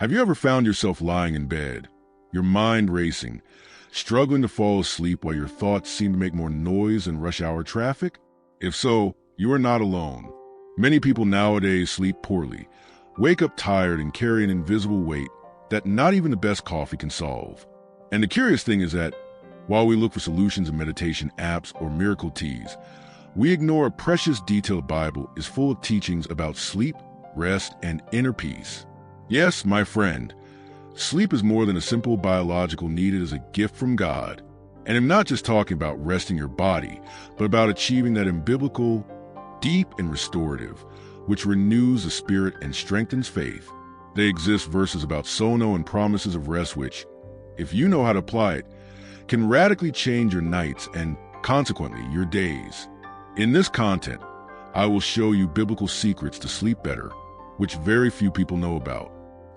Have you ever found yourself lying in bed, your mind racing, struggling to fall asleep while your thoughts seem to make more noise than rush hour traffic? If so, you are not alone. Many people nowadays sleep poorly, wake up tired, and carry an invisible weight that not even the best coffee can solve. And the curious thing is that while we look for solutions in meditation apps or miracle teas, we ignore a precious detail the Bible is full of teachings about sleep, rest, and inner peace. Yes, my friend, sleep is more than a simple biological need. It is a gift from God. And I'm not just talking about resting your body, but about achieving that in biblical, deep and restorative, which renews the spirit and strengthens faith. They exist verses about sono and promises of rest which, if you know how to apply it, can radically change your nights and, consequently, your days. In this content, I will show you biblical secrets to sleep better, which very few people know about.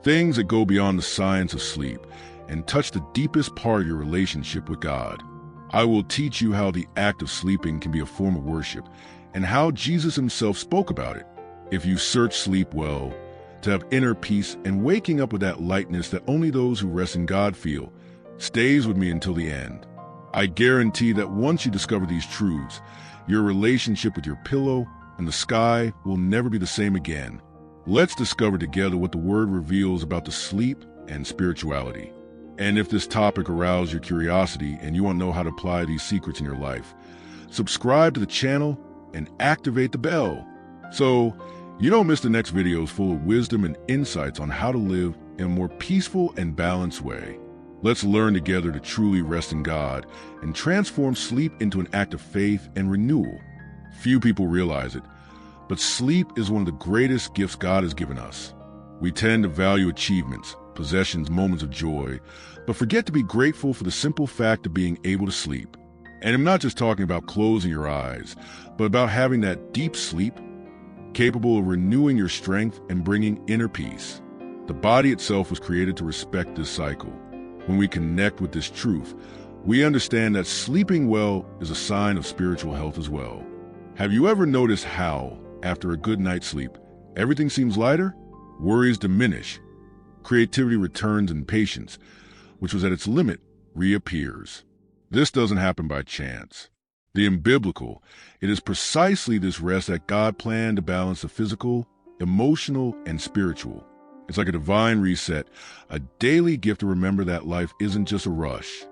Things that go beyond the science of sleep and touch the deepest part of your relationship with God. I will teach you how the act of sleeping can be a form of worship and how Jesus himself spoke about it. If you search sleep well, to have inner peace and waking up with that lightness that only those who rest in God feel, stays with me until the end. I guarantee that once you discover these truths, your relationship with your pillow and the sky will never be the same again. Let's discover together what the Word reveals about the sleep and spirituality. And if this topic aroused your curiosity and you want to know how to apply these secrets in your life, subscribe to the channel and activate the bell so you don't miss the next videos full of wisdom and insights on how to live in a more peaceful and balanced way. Let's learn together to truly rest in God and transform sleep into an act of faith and renewal. Few people realize it, but sleep is one of the greatest gifts God has given us. We tend to value achievements, possessions, moments of joy, but forget to be grateful for the simple fact of being able to sleep. And I'm not just talking about closing your eyes, but about having that deep sleep capable of renewing your strength and bringing inner peace. The body itself was created to respect this cycle. When we connect with this truth, we understand that sleeping well is a sign of spiritual health as well. Have you ever noticed how, after a good night's sleep, everything seems lighter? Worries diminish. Creativity returns and patience, which was at its limit, reappears. This doesn't happen by chance. The unbiblical, it is precisely this rest that God planned to balance the physical, emotional, and spiritual. It's like a divine reset, a daily gift to remember that life isn't just a rush.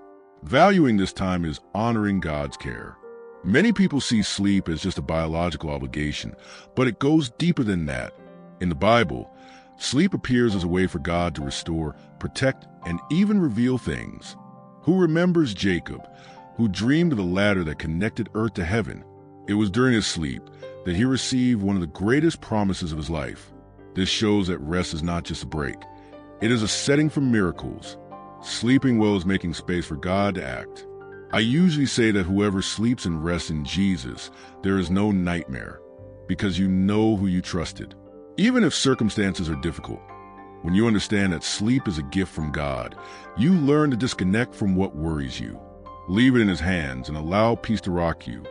Valuing this time is honoring God's care. Many people see sleep as just a biological obligation, but it goes deeper than that. In the Bible, sleep appears as a way for God to restore, protect, and even reveal things. Who remembers Jacob, who dreamed of the ladder that connected earth to heaven? It was during his sleep that he received one of the greatest promises of his life. This shows that rest is not just a break. It is a setting for miracles. Sleeping well is making space for God to act. I usually say that whoever sleeps and rests in Jesus, there is no nightmare, because you know who you trusted. Even if circumstances are difficult, when you understand that sleep is a gift from God, you learn to disconnect from what worries you. Leave it in his hands and allow peace to rock you.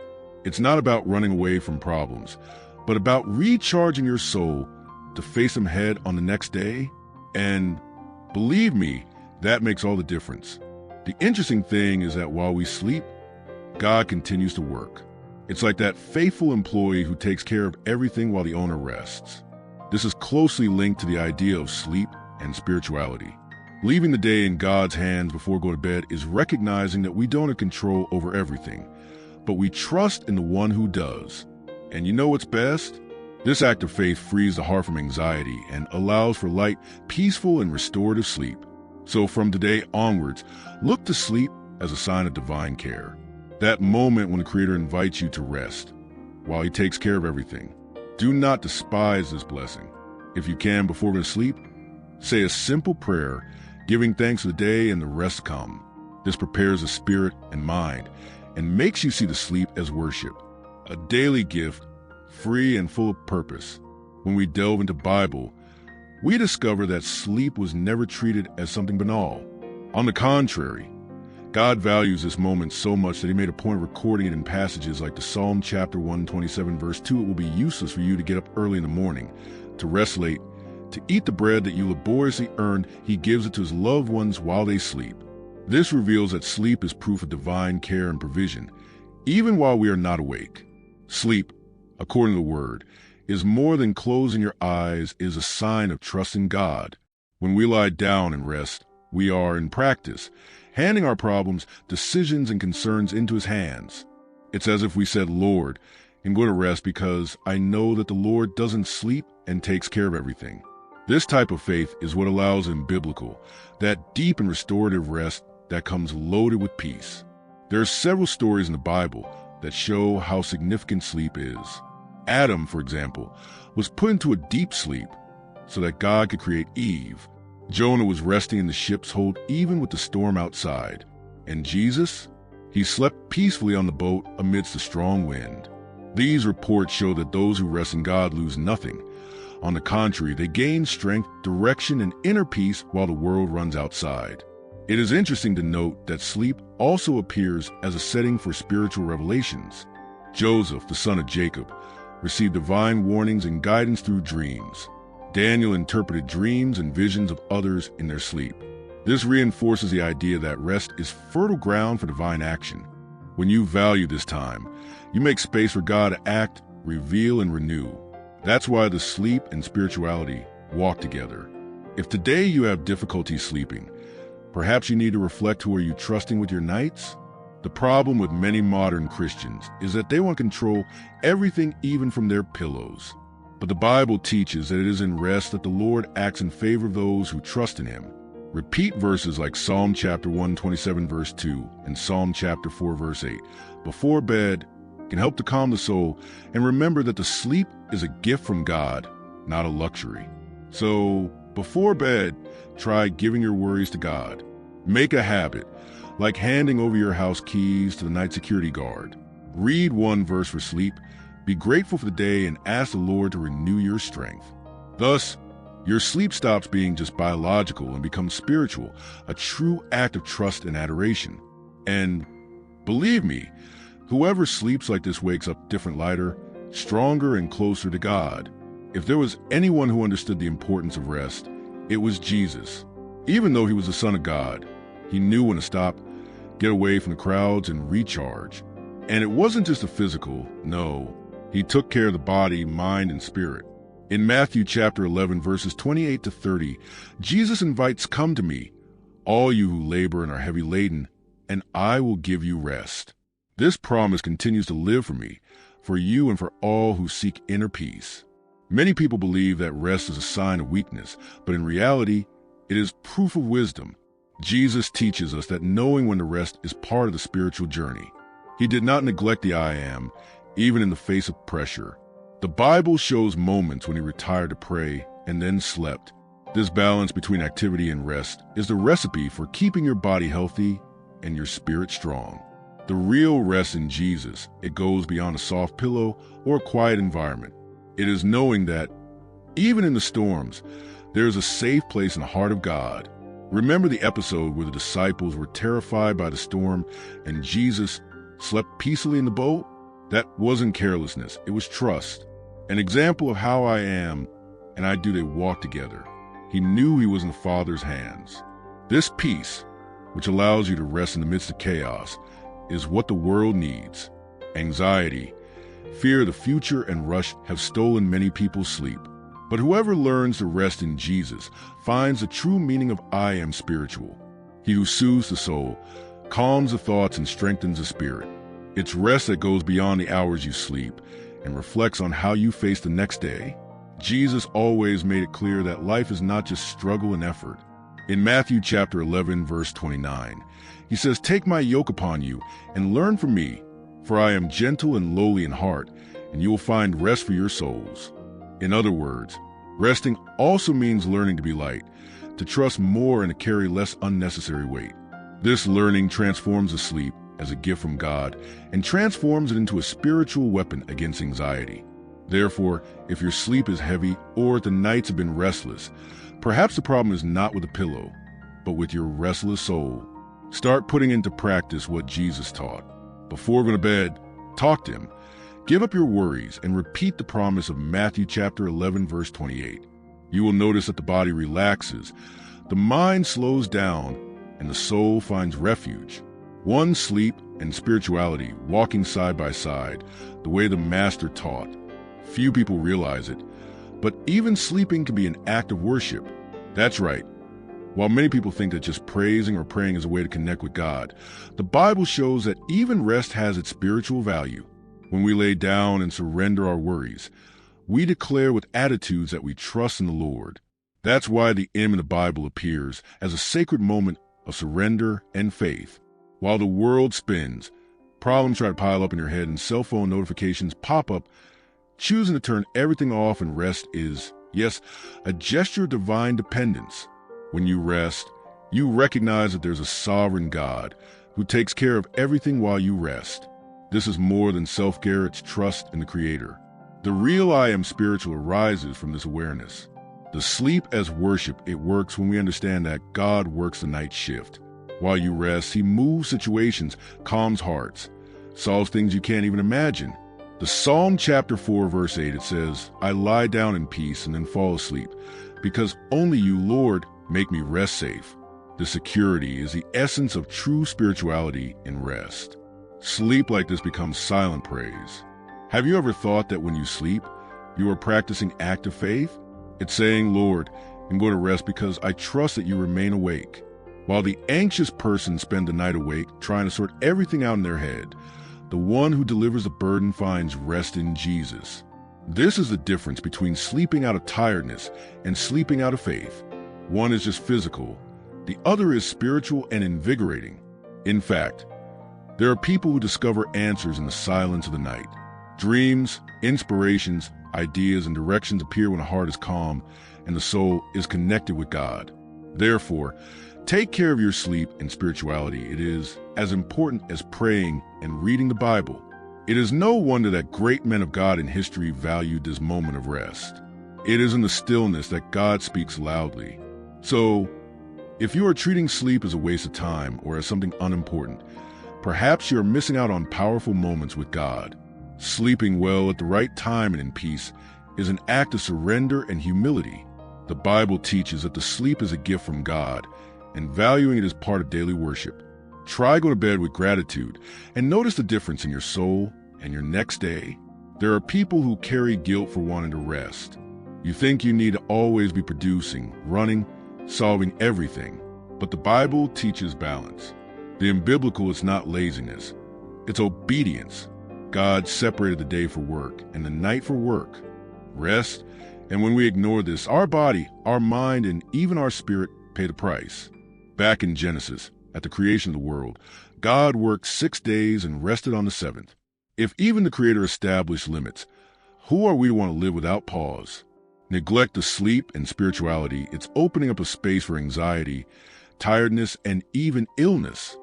It's not about running away from problems, but about recharging your soul to face them head on the next day. And believe me, that makes all the difference. The interesting thing is that while we sleep, God continues to work. It's like that faithful employee who takes care of everything while the owner rests. This is closely linked to the idea of sleep and spirituality. Leaving the day in God's hands before going to bed is recognizing that we don't have control over everything, but we trust in the one who does. And you know what's best? This act of faith frees the heart from anxiety and allows for light, peaceful, and restorative sleep. So from today onwards, look to sleep as a sign of divine care. That moment when the Creator invites you to rest, while He takes care of everything. Do not despise this blessing. If you can, before going to sleep, say a simple prayer, giving thanks for the day and the rest come. This prepares the spirit and mind, and makes you see the sleep as worship, a daily gift, free and full of purpose. When we delve into Bible, we discover that sleep was never treated as something banal. On the contrary, God values this moment so much that He made a point of recording it in passages like the Psalm chapter 127 verse 2. It will be useless for you to get up early in the morning, to rest late, To eat the bread that you laboriously earned, he gives it to his loved ones while they sleep. This reveals that sleep is proof of divine care and provision, even while we are not awake. Sleep, according to the Word, is more than closing your eyes, is a sign of trusting God. When we lie down and rest, we are, in practice, handing our problems, decisions, and concerns into his hands. It's as if we said, Lord, I'm going to rest because I know that the Lord doesn't sleep and takes care of everything. This type of faith is what allows in biblical, that deep and restorative rest that comes loaded with peace. There are several stories in the Bible that show how significant sleep is. Adam, for example, was put into a deep sleep so that God could create Eve. Jonah was resting in the ship's hold even with the storm outside. And Jesus? He slept peacefully on the boat amidst a strong wind. These reports show that those who rest in God lose nothing. On the contrary, they gain strength, direction, and inner peace while the world runs outside. It is interesting to note that sleep also appears as a setting for spiritual revelations. Joseph, the son of Jacob, received divine warnings and guidance through dreams. Daniel interpreted dreams and visions of others in their sleep. This reinforces the idea that rest is fertile ground for divine action. When you value this time, you make space for God to act, reveal, and renew. That's why the sleep and spirituality walk together. If today you have difficulty sleeping, perhaps you need to reflect who are you trusting with your nights? The problem with many modern Christians is that they want to control everything, even from their pillows. But the Bible teaches that it is in rest that the Lord acts in favor of those who trust in him. Repeat verses like Psalm chapter 127 verse 2 and Psalm chapter 4 verse 8 before bed can help to calm the soul, and remember that the sleep is a gift from God, not a luxury. So, before bed, try giving your worries to God. Make a habit, like handing over your house keys to the night security guard. Read one verse for sleep, be grateful for the day, and ask the Lord to renew your strength. Thus, your sleep stops being just biological and becomes spiritual, a true act of trust and adoration. And believe me, whoever sleeps like this wakes up different, lighter, stronger, and closer to God. If there was anyone who understood the importance of rest, it was Jesus. Even though he was the Son of God, he knew when to stop, get away from the crowds, and recharge. And it wasn't just a physical, no. He took care of the body, mind, and spirit. In Matthew chapter 11, verses 28 to 30, Jesus invites, "Come to me, all you who labor and are heavy laden, and I will give you rest." This promise continues to live for me, for you, and for all who seek inner peace. Many people believe that rest is a sign of weakness, but in reality, it is proof of wisdom. Jesus teaches us that knowing when to rest is part of the spiritual journey. He did not neglect the I am, even in the face of pressure. The Bible shows moments when he retired to pray and then slept. This balance between activity and rest is the recipe for keeping your body healthy and your spirit strong. The real rest in Jesus, it goes beyond a soft pillow or a quiet environment. It is knowing that, even in the storms, there is a safe place in the heart of God. Remember the episode where the disciples were terrified by the storm and Jesus slept peacefully in the boat? That wasn't carelessness, it was trust. An example of how I am and I do they walk together. He knew he was in the Father's hands. This peace, which allows you to rest in the midst of chaos, is what the world needs. Anxiety, fear of the future, and rush have stolen many people's sleep. But whoever learns to rest in Jesus finds the true meaning of I am spiritual. He who soothes the soul, calms the thoughts, and strengthens the spirit. It's rest that goes beyond the hours you sleep and reflects on how you face the next day. Jesus always made it clear that life is not just struggle and effort. In Matthew chapter 11, verse 29, he says, "Take my yoke upon you and learn from me, for I am gentle and lowly in heart, and you will find rest for your souls." In other words, resting also means learning to be light, to trust more, and to carry less unnecessary weight. This learning transforms the sleep as a gift from God and transforms it into a spiritual weapon against anxiety. Therefore, if your sleep is heavy or the nights have been restless, perhaps the problem is not with the pillow, but with your restless soul. Start putting into practice what Jesus taught. Before going to bed, talk to him. Give up your worries and repeat the promise of Matthew chapter 11, verse 28. You will notice that the body relaxes, the mind slows down, and the soul finds refuge. One, sleep, and spirituality walking side by side, the way the Master taught. Few people realize it, but even sleeping can be an act of worship. That's right. While many people think that just praising or praying is a way to connect with God, the Bible shows that even rest has its spiritual value. When we lay down and surrender our worries, we declare with attitudes that we trust in the Lord. That's why the M in the Bible appears as a sacred moment of surrender and faith. While the world spins, problems try to pile up in your head and cell phone notifications pop up, choosing to turn everything off and rest is, yes, a gesture of divine dependence. When you rest, you recognize that there's a sovereign God who takes care of everything while you rest. This is more than self-care, it's trust in the Creator. The real I am spiritual arises from this awareness. The sleep as worship, it works when we understand that God works the night shift. While you rest, He moves situations, calms hearts, solves things you can't even imagine. The Psalm chapter 4, verse 8, it says, I lie down in peace and then fall asleep, because only you, Lord, make me rest safe. The security is the essence of true spirituality in rest. Sleep like this becomes silent praise. Have you ever thought that when you sleep, you are practicing active faith? It's saying, Lord, I'm going to rest because I trust that you remain awake. While the anxious person spends the night awake trying to sort everything out in their head, the one who delivers the burden finds rest in Jesus. This is the difference between sleeping out of tiredness and sleeping out of faith. One is just physical, the other is spiritual and invigorating. In fact, there are people who discover answers in the silence of the night. Dreams, inspirations, ideas, and directions appear when the heart is calm and the soul is connected with God. Therefore, take care of your sleep and spirituality. It is as important as praying and reading the Bible. It is no wonder that great men of God in history valued this moment of rest. It is in the stillness that God speaks loudly. So, if you are treating sleep as a waste of time or as something unimportant, perhaps you are missing out on powerful moments with God. Sleeping well at the right time and in peace is an act of surrender and humility. The Bible teaches that the sleep is a gift from God, and valuing it is part of daily worship. Try going to bed with gratitude and notice the difference in your soul and your next day. There are people who carry guilt for wanting to rest. You think you need to always be producing, running, solving everything, but the Bible teaches balance. The unbiblical is not laziness, it's obedience. God separated the day for work and the night for work, rest, and when we ignore this, our body, our mind, and even our spirit pay the price. Back in Genesis, at the creation of the world, God worked 6 days and rested on the seventh. If even the Creator established limits, who are we to want to live without pause? Neglect of sleep and spirituality, it's opening up a space for anxiety, tiredness, and even illness.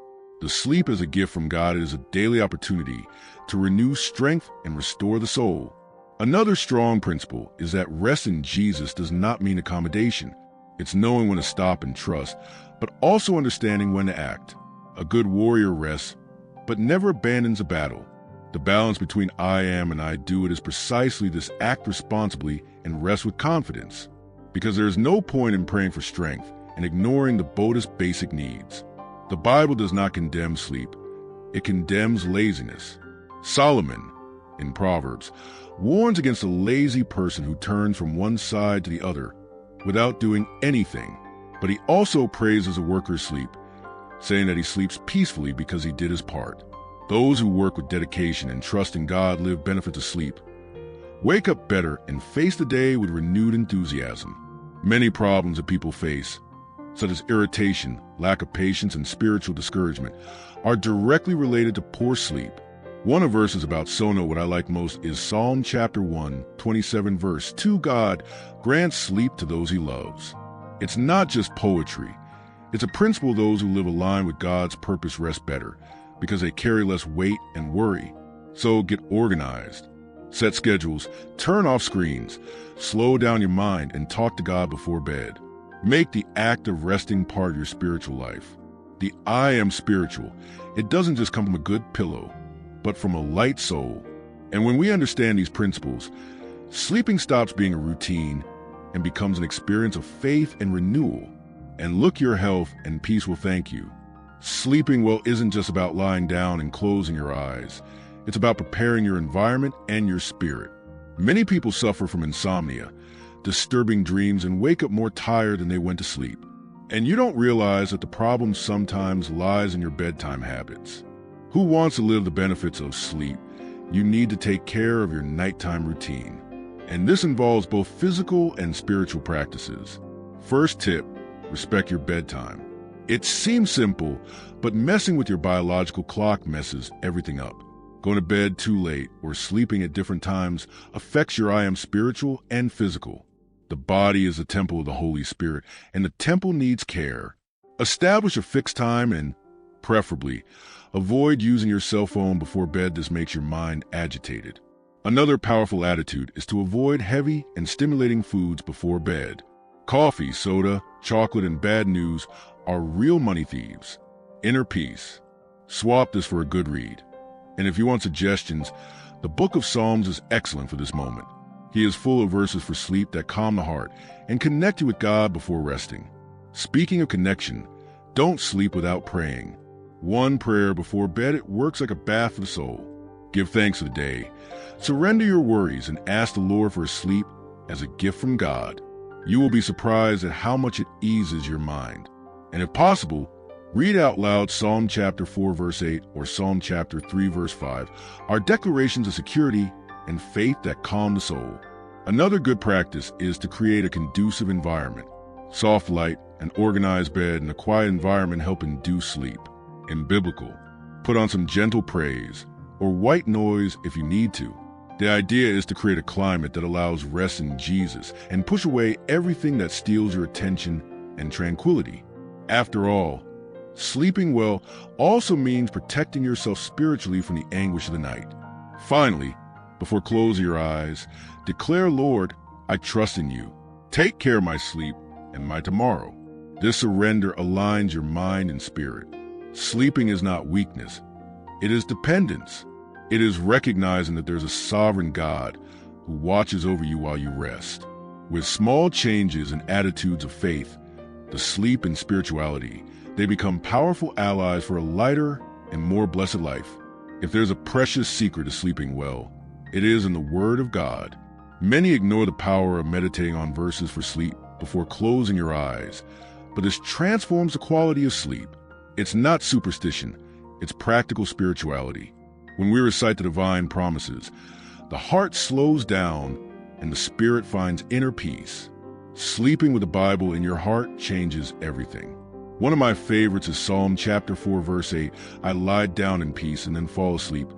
The sleep as a gift from God is a daily opportunity to renew strength and restore the soul. Another strong principle is that rest in Jesus does not mean accommodation. It's knowing when to stop and trust, but also understanding when to act. A good warrior rests, but never abandons a battle. The balance between I am and I do it is precisely this: act responsibly and rest with confidence. Because there is no point in praying for strength and ignoring the boldest basic needs. The Bible does not condemn sleep. It condemns laziness. Solomon, in Proverbs, warns against a lazy person who turns from one side to the other without doing anything. But he also praises a worker's sleep, saying that he sleeps peacefully because he did his part. Those who work with dedication and trust in God live benefit to sleep. Wake up better and face the day with renewed enthusiasm. Many problems that people face, such as irritation, lack of patience, and spiritual discouragement, are directly related to poor sleep. One of the verses about Sono what I like most is Psalm chapter 1, 27 verse 2. God grants sleep to those he loves. It's not just poetry. It's a principle those who live aligned with God's purpose rest better, because they carry less weight and worry. So get organized. Set schedules, turn off screens, slow down your mind, and talk to God before bed. Make the act of resting part of your spiritual life. The I am spiritual. It doesn't just come from a good pillow, but from a light soul. And when we understand these principles, sleeping stops being a routine and becomes an experience of faith and renewal. And look, your health and peace will thank you. Sleeping well isn't just about lying down and closing your eyes. It's about preparing your environment and your spirit. Many people suffer from insomnia, disturbing dreams, and wake up more tired than they went to sleep. And you don't realize that the problem sometimes lies in your bedtime habits. Who wants to live the benefits of sleep? You need to take care of your nighttime routine. And this involves both physical and spiritual practices. First tip, respect your bedtime. It seems simple, but messing with your biological clock messes everything up. Going to bed too late or sleeping at different times affects your I am spiritual and physical. The body is a temple of the Holy Spirit, and the temple needs care. Establish a fixed time and, preferably, avoid using your cell phone before bed. This makes your mind agitated. Another powerful attitude is to avoid heavy and stimulating foods before bed. Coffee, soda, chocolate, and bad news are real money thieves. Inner peace. Swap this for a good read. And if you want suggestions, the Book of Psalms is excellent for this moment. He is full of verses for sleep that calm the heart and connect you with God before resting. Speaking of connection, don't sleep without praying. One prayer before bed, it works like a bath for the soul. Give thanks for the day. Surrender your worries and ask the Lord for sleep as a gift from God. You will be surprised at how much it eases your mind. And if possible, read out loud Psalm chapter 4 verse 8 or Psalm chapter 3 verse 5 are declarations of security and faith that calm the soul. Another good practice is to create a conducive environment. Soft light, an organized bed, and a quiet environment help induce sleep. In biblical, put on some gentle praise or white noise if you need to. The idea is to create a climate that allows rest in Jesus and push away everything that steals your attention and tranquility. After all, sleeping well also means protecting yourself spiritually from the anguish of the night. Finally, before closing your eyes, declare, Lord, I trust in you. Take care of my sleep and my tomorrow. This surrender aligns your mind and spirit. Sleeping is not weakness. It is dependence. It is recognizing that there's a sovereign God who watches over you while you rest. With small changes and attitudes of faith, the sleep and spirituality, they become powerful allies for a lighter and more blessed life. If there's a precious secret to sleeping well, it is in the Word of God. Many ignore the power of meditating on verses for sleep before closing your eyes, but this transforms the quality of sleep. It's not superstition, it's practical spirituality. When we recite the divine promises, the heart slows down and the spirit finds inner peace. Sleeping with the Bible in your heart changes everything. One of my favorites is Psalm chapter 4 verse 8, I lie down in peace and then fall asleep,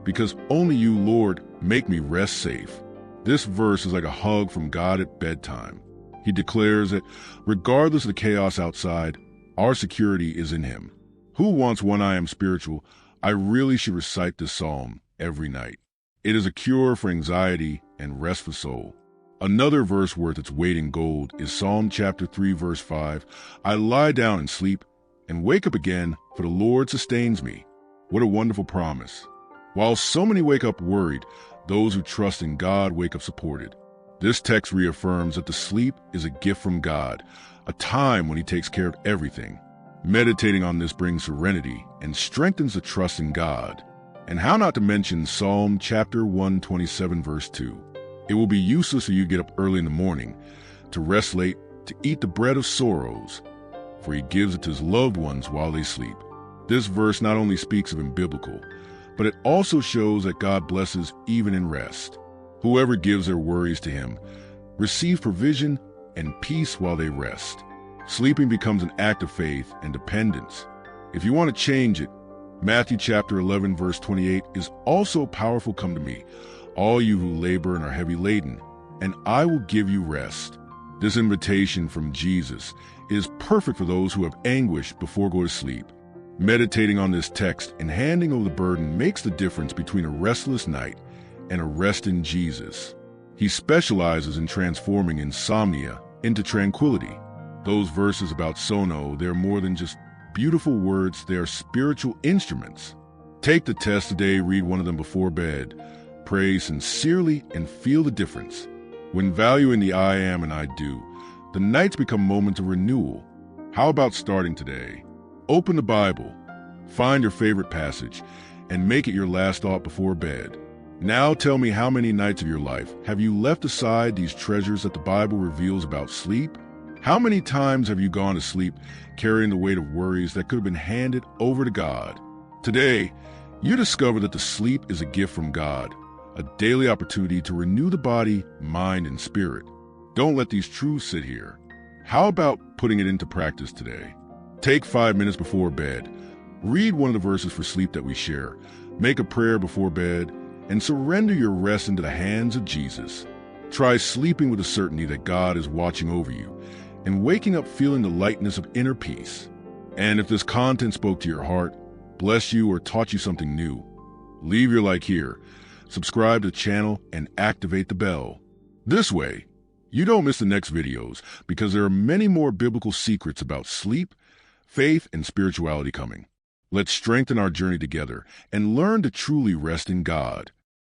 because only you, Lord, make me rest safe. This verse is like a hug from God at bedtime. He declares that regardless of the chaos outside, our security is in Him. Who wants one I am spiritual? I really should recite this psalm every night. It is a cure for anxiety and rest for soul. Another verse worth its weight in gold is Psalm chapter 3 verse 5. I lie down and sleep and wake up again, for the Lord sustains me. What a wonderful promise. While so many wake up worried, those who trust in God wake up supported. This text reaffirms that the sleep is a gift from God, a time when He takes care of everything. Meditating on this brings serenity and strengthens the trust in God. And how not to mention Psalm chapter 127 verse 2. It will be useless for you to get up early in the morning, to rest late, to eat the bread of sorrows, for He gives it to His loved ones while they sleep. This verse not only speaks of Him biblical, but it also shows that God blesses even in rest. Whoever gives their worries to Him receives provision and peace while they rest. Sleeping becomes an act of faith and dependence. If you want to change it, Matthew chapter 11 verse 28 is also powerful. Come to me, all you who labor and are heavy laden, and I will give you rest. This invitation from Jesus is perfect for those who have anguish before going to sleep. Meditating on this text and handing over the burden makes the difference between a restless night and a rest in Jesus. He specializes in transforming insomnia into tranquility. Those verses about sono, they're more than just beautiful words, they are spiritual instruments. Take the test today, read one of them before bed, pray sincerely, and feel the difference. When valuing the I am and I do, the nights become moments of renewal. How about starting today? Open the Bible, find your favorite passage, and make it your last thought before bed. Now tell me, how many nights of your life have you left aside these treasures that the Bible reveals about sleep? How many times have you gone to sleep carrying the weight of worries that could have been handed over to God? Today, you discover that the sleep is a gift from God, a daily opportunity to renew the body, mind, and spirit. Don't let these truths sit here. How about putting it into practice today? Take 5 minutes before bed. Read one of the verses for sleep that we share. Make a prayer before bed, and surrender your rest into the hands of Jesus. Try sleeping with the certainty that God is watching over you, and waking up feeling the lightness of inner peace. And if this content spoke to your heart, blessed you, or taught you something new, leave your like here, subscribe to the channel, and activate the bell. This way, you don't miss the next videos, because there are many more biblical secrets about sleep, faith, and spirituality coming. Let's strengthen our journey together and learn to truly rest in God.